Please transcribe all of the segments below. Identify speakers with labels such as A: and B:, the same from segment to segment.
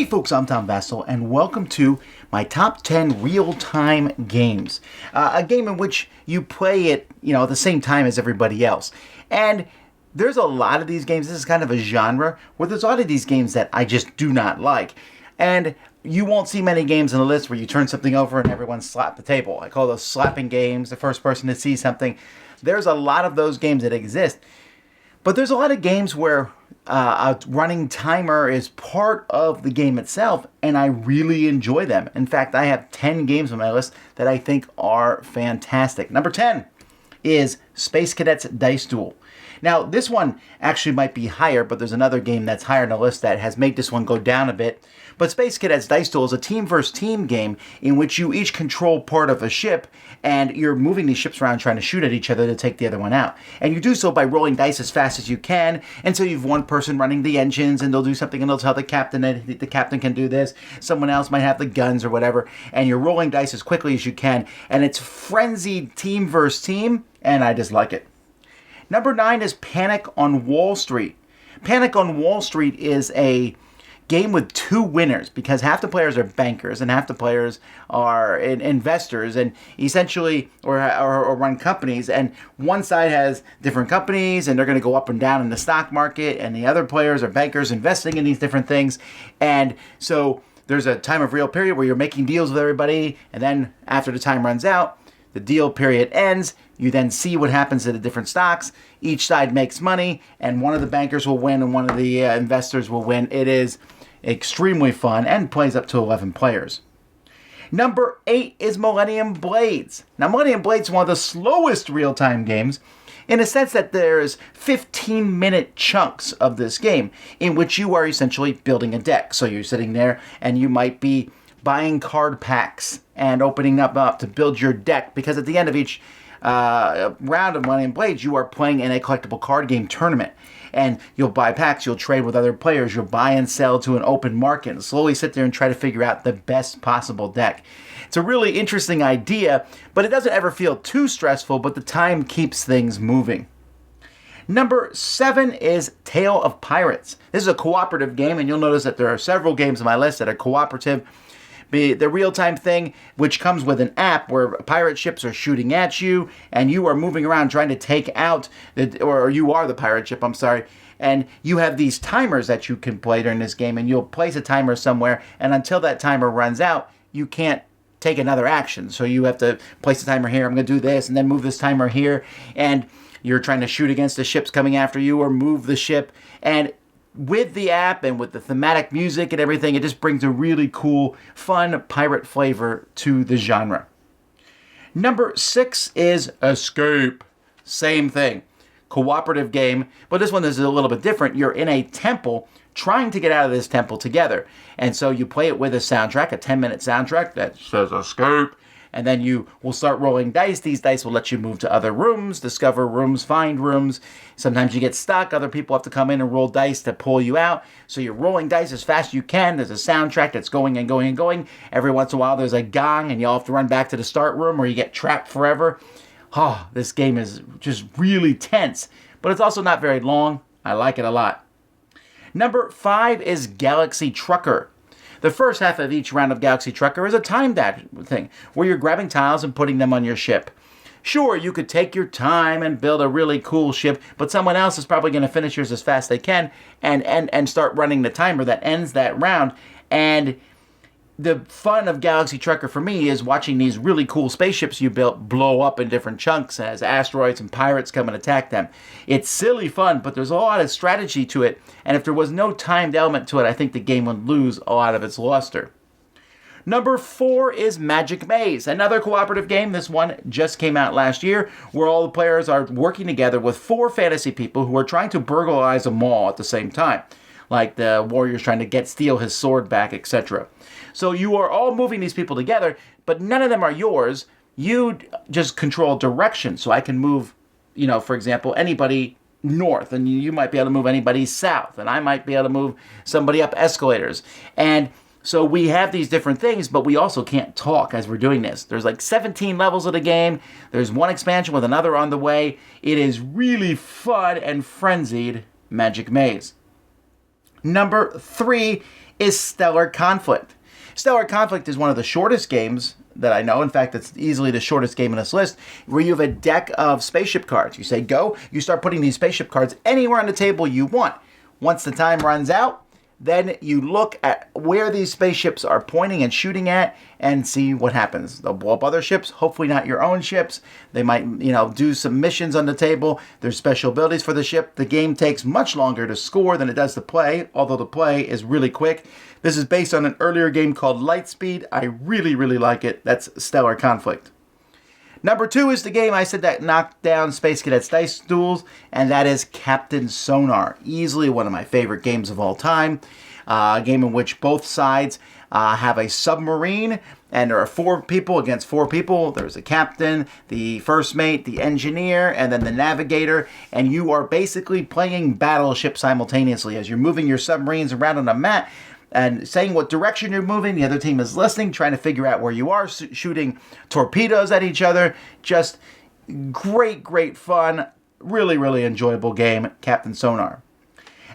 A: folks, I'm Vasel, and welcome to my top 10 real-time games. A game in which you play it, at the same time as everybody else. And there's a lot of these games. This is kind of a genre where there's a lot of these games that I just do not like. And you won't see many games on the list where you turn something over and everyone slap the table. I call those slapping games, the first person to see something. There's a lot of those games that exist. But there's a lot of games where a running timer is part of the game itself, and I really enjoy them. In fact, I have 10 games on my list that I think are fantastic. Number 10 is Space Cadets Dice Duel. Now, this one actually might be higher, but there's another game that's higher on the list that has made this one go down a bit. But Space Cadets Dice Duel is a team versus team game in which you each control part of a ship, and you're moving these ships around trying to shoot at each other to take the other one out. And you do so by rolling dice as fast as you can, and so you have one person running the engines, and they'll do something, and they'll tell the captain that the captain can do this. Someone else might have the guns or whatever, and you're rolling dice as quickly as you can, and it's frenzied team versus team, and I just like it. Number 9 is Panic on Wall Street. Panic on Wall Street is a game with two winners because half the players are bankers and half the players are investors and essentially or run companies, and one side has different companies and they're going to go up and down in the stock market, and the other players are bankers investing in these different things. And so there's a time of real period where you're making deals with everybody, and then after the time runs out, the deal period ends. You then see what happens to the different stocks. Each side makes money, and one of the bankers will win and one of the investors will win. It is extremely fun and plays up to 11 players. Number 8 is Millennium Blades. Now, Millennium Blades is one of the slowest real-time games in a sense that there's 15-minute chunks of this game in which you are essentially building a deck. So you're sitting there and you might be buying card packs and opening up to build your deck, because at the end of each round of Millennium Blades, you are playing in a collectible card game tournament. And you'll buy packs, you'll trade with other players, you'll buy and sell to an open market, and slowly sit there and try to figure out the best possible deck. It's a really interesting idea, but it doesn't ever feel too stressful, but the time keeps things moving. Number 7 is Tale of Pirates. This is a cooperative game, and you'll notice that there are several games on my list that are cooperative. The real-time thing, which comes with an app where pirate ships are shooting at you, and you are moving around trying to take out, or you are the pirate ship, and you have these timers that you can play during this game, and you'll place a timer somewhere, and until that timer runs out, you can't take another action. So you have to place the timer here, I'm going to do this, and then move this timer here, and you're trying to shoot against the ships coming after you, or move the ship, and with the app and with the thematic music and everything, it just brings a really cool, fun pirate flavor to the genre. Number 6 is Escape. Same thing. Cooperative game, but this one is a little bit different. You're in a temple trying to get out of this temple together. And so you play it with a soundtrack, a 10-minute soundtrack that says Escape. And then you will start rolling dice. These dice will let you move to other rooms, discover rooms, find rooms. Sometimes you get stuck. Other people have to come in and roll dice to pull you out. So you're rolling dice as fast as you can. There's a soundtrack that's going and going and going. Every once in a while there's a gong and you all have to run back to the start room or you get trapped forever. Oh, this game is just really tense. But it's also not very long. I like it a lot. Number 5 is Galaxy Trucker. The first half of each round of Galaxy Trucker is a timed thing, where you're grabbing tiles and putting them on your ship. Sure, you could take your time and build a really cool ship, but someone else is probably going to finish yours as fast as they can and start running the timer that ends that round. And the fun of Galaxy Trucker for me is watching these really cool spaceships you built blow up in different chunks as asteroids and pirates come and attack them. It's silly fun, but there's a lot of strategy to it, and if there was no timed element to it, I think the game would lose a lot of its luster. Number 4 is Magic Maze, another cooperative game. This one just came out last year, where all the players are working together with 4 fantasy people who are trying to burglarize a mall at the same time, like the warrior's trying to steal his sword back, etc. So you are all moving these people together, but none of them are yours. You just control direction. So I can move, for example, anybody north, and you might be able to move anybody south, and I might be able to move somebody up escalators. And so we have these different things, but we also can't talk as we're doing this. There's like 17 levels of the game. There's one expansion with another on the way. It is really fun and frenzied Magic Maze. Number 3 is Stellar Conflict. Stellar Conflict is one of the shortest games that I know. In fact, it's easily the shortest game in this list, where you have a deck of spaceship cards. You say go, you start putting these spaceship cards anywhere on the table you want. Once the time runs out, then you look at where these spaceships are pointing and shooting at and see what happens. They'll blow up other ships, hopefully not your own ships. They might, do some missions on the table. There's special abilities for the ship. The game takes much longer to score than it does to play, although the play is really quick. This is based on an earlier game called Lightspeed. I really, really like it. That's Stellar Conflict. Number 2 is the game I said that knocked down Space Cadets dice duels, and that is Captain Sonar. Easily one of my favorite games of all time. A game in which both sides have a submarine, and there are 4 people against 4 people. There's a captain, the first mate, the engineer, and then the navigator, and you are basically playing Battleship simultaneously as you're moving your submarines around on a map and saying what direction you're moving. The other team is listening, trying to figure out where you are, shooting torpedoes at each other. Just great, great fun. Really, really enjoyable game, Captain Sonar.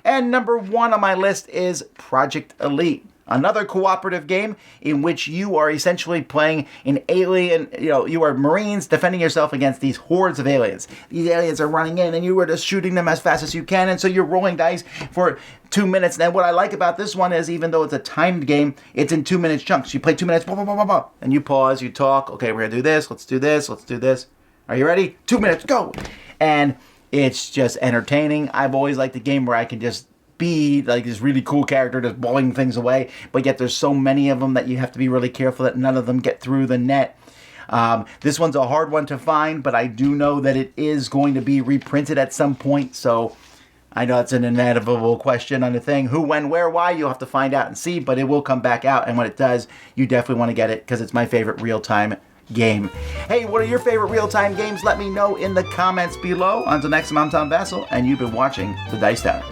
A: And number 1 on my list is Project Elite. Another cooperative game in which you are essentially playing an alien, you are Marines defending yourself against these hordes of aliens. These aliens are running in and you are just shooting them as fast as you can, and so you're rolling dice for 2 minutes. And what I like about this one is, even though it's a timed game, it's in 2 minute chunks. You play 2 minutes, blah, blah, blah, blah, blah, and you pause, you talk, okay, we're gonna do this, let's do this, let's do this. Are you ready? 2 minutes, go! And it's just entertaining. I've always liked a game where I can just be like this really cool character just blowing things away, but yet there's so many of them that you have to be really careful that none of them get through the net. This one's a hard one to find, but I do know that it is going to be reprinted at some point, so I know it's an inevitable question on the thing. Who, when, where, why, you'll have to find out and see, but it will come back out, and when it does, you definitely want to get it because it's my favorite real-time game. Hey, what are your favorite real-time games? Let me know in the comments below. Until next time, I'm Tom Vasel, and you've been watching The Dice Tower.